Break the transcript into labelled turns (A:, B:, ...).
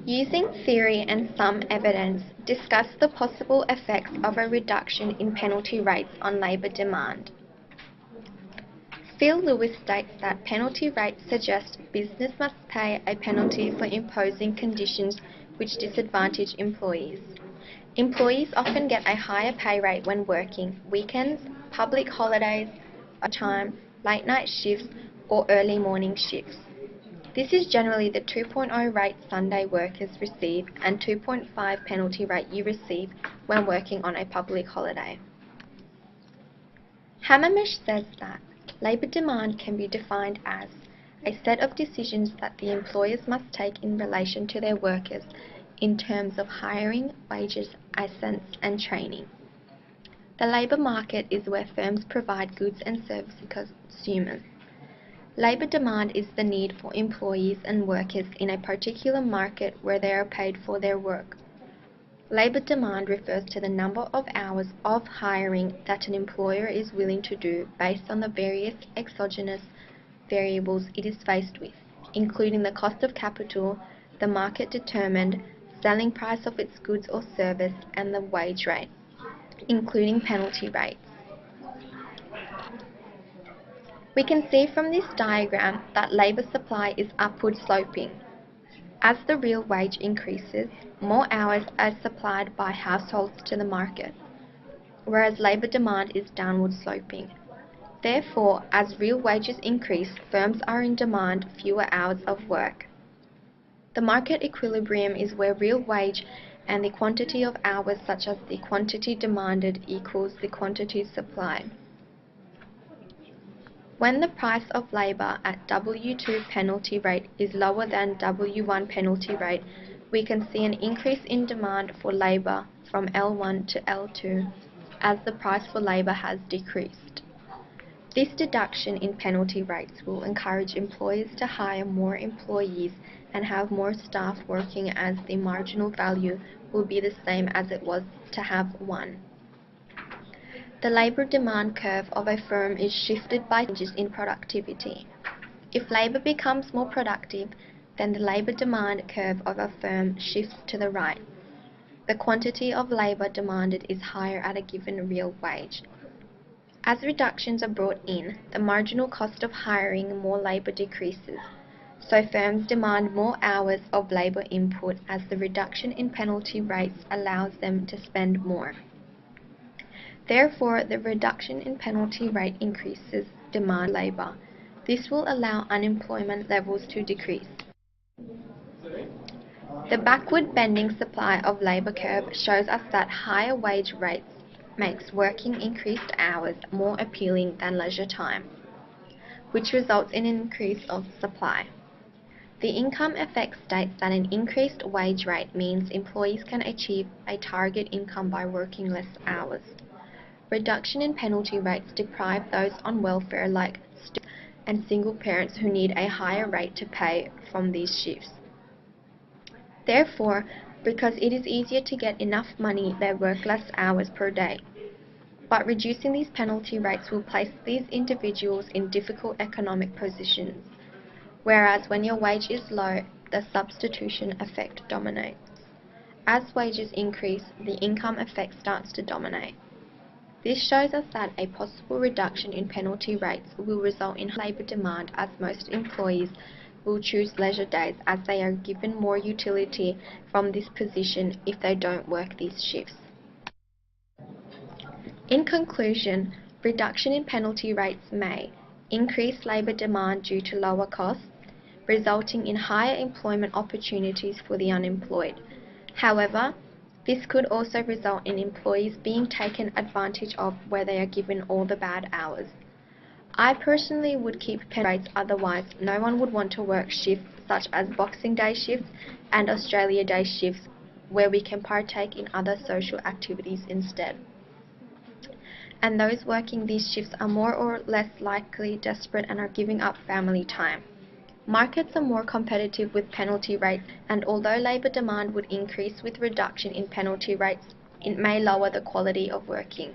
A: Using theory and some evidence, discuss the possible effects of a reduction in penalty rates on labour demand. Phil Lewis states that penalty rates suggest business must pay a penalty for imposing conditions which disadvantage employees. Employees often get a higher pay rate when working weekends, public holidays, overtime, late night shifts, or early morning shifts. This is generally the 2.0 rate Sunday workers receive and 2.5 penalty rate you receive when working on a public holiday. Hammermesh says that labour demand can be defined as a set of decisions that the employers must take in relation to their workers in terms of hiring, wages, assets, and training. The labour market is where firms provide goods and services to consumers. Labour demand is the need for employees and workers in a particular market where they are paid for their work. Labour demand refers to the number of hours of hiring that an employer is willing to do based on the various exogenous variables it is faced with, including the cost of capital, the market determined selling price of its goods or service, and the wage rate, including penalty rates. We can see from this diagram that labour supply is upward sloping. As the real wage increases, more hours are supplied by households to the market, whereas labour demand is downward sloping. Therefore, as real wages increase, firms are in demand fewer hours of work. The market equilibrium is where real wage and the quantity of hours, such as the quantity demanded, equals the quantity supplied. When the price of labour at W2 penalty rate is lower than W1 penalty rate, we can see an increase in demand for labour from L1 to L2 as the price for labour has decreased. This deduction in penalty rates will encourage employers to hire more employees and have more staff working, as the marginal value will be the same as it was to have one. The labour demand curve of a firm is shifted by changes in productivity. If labour becomes more productive, then the labour demand curve of a firm shifts to the right. The quantity of labour demanded is higher at a given real wage. As reductions are brought in, the marginal cost of hiring more labour decreases, so firms demand more hours of labour input as the reduction in penalty rates allows them to spend more. Therefore, the reduction in penalty rate increases demand for labour. This will allow unemployment levels to decrease. The backward bending supply of labour curve shows us that higher wage rates makes working increased hours more appealing than leisure time, which results in an increase of supply. The income effect states that an increased wage rate means employees can achieve a target income by working less hours. Reduction in penalty rates deprive those on welfare like students and single parents who need a higher rate to pay from these shifts. Therefore, because it is easier to get enough money, they work less hours per day. But reducing these penalty rates will place these individuals in difficult economic positions, whereas when your wage is low, the substitution effect dominates. As wages increase, the income effect starts to dominate. This shows us that a possible reduction in penalty rates will result in labour demand, as most employees will choose leisure days as they are given more utility from this position if they don't work these shifts. In conclusion, reduction in penalty rates may increase labour demand due to lower costs, resulting in higher employment opportunities for the unemployed. However, this could also result in employees being taken advantage of where they are given all the bad hours. I personally would keep penalty rates, otherwise no one would want to work shifts such as Boxing Day shifts and Australia Day shifts, where we can partake in other social activities instead. And those working these shifts are more or less likely desperate and are giving up family time. Markets are more competitive with penalty rates, and although labour demand would increase with reduction in penalty rates, it may lower the quality of working.